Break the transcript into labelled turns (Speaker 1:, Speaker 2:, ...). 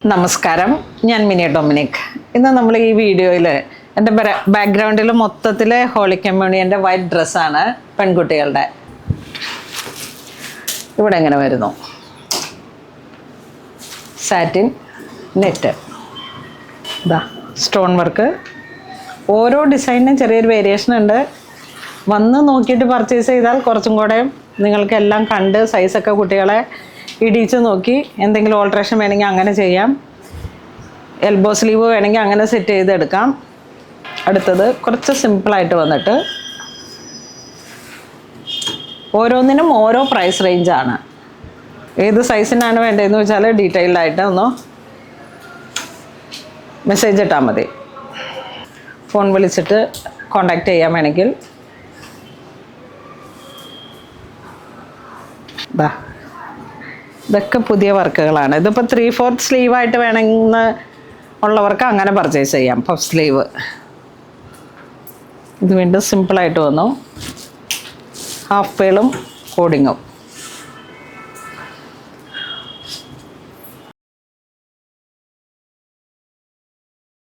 Speaker 1: നമസ്കാരം, ഞാൻ mini Dominic. ഇന്ന് നമ്മൾ ഈ വീഡിയോയിൽ എൻ്റെ ബാക്ക്ഗ്രൗണ്ടിൽ മൊത്തത്തിൽ ഹോളി കമ്മ്യൂണിയൻ്റെ വൈറ്റ് ഡ്രസ്സാണ് പെൺകുട്ടികളുടെ. ഇവിടെ എങ്ങനെ വരുന്നു, സാറ്റിൻ നെറ്റ്, ഇതാ സ്റ്റോൺ വർക്ക്. ഓരോ ഡിസൈനിനും ചെറിയൊരു വേരിയേഷൻ ഉണ്ട്. വന്ന് നോക്കിയിട്ട് പർച്ചേസ് ചെയ്താൽ കുറച്ചും കൂടെ നിങ്ങൾക്ക് എല്ലാം കണ്ട് സൈസൊക്കെ കുട്ടികളെ ഇടിച്ച് നോക്കി എന്തെങ്കിലും ഓൾട്രേഷൻ വേണമെങ്കിൽ അങ്ങനെ ചെയ്യാം. എൽബോ സ്ലീവ് വേണമെങ്കിൽ അങ്ങനെ സെറ്റ് ചെയ്തെടുക്കാം. അടുത്തത് കുറച്ച് സിമ്പിളായിട്ട് വന്നിട്ട് ഓരോന്നിനും ഓരോ പ്രൈസ് റേഞ്ചാണ്. ഏത് സൈസിനാണ് വേണ്ടതെന്ന് വെച്ചാൽ ഡീറ്റെയിൽഡായിട്ട് ഒന്ന് മെസ്സേജ് ഇട്ടാൽ മതി. ഫോൺ വിളിച്ചിട്ട് കോണ്ടാക്ട് ചെയ്യാൻ വേണമെങ്കിൽ ഇതൊക്കെ പുതിയ വർക്കുകളാണ്. ഇതിപ്പോൾ 3/4 സ്ലീവായിട്ട് വേണമെന്ന് ഉള്ളവർക്ക് അങ്ങനെ പർച്ചേസ് ചെയ്യാം. പഫ് സ്ലീവ് ഇത് വീണ്ടും സിമ്പിളായിട്ട് വന്നു. ഹാഫ് പേളും കോഡിങ്ങും.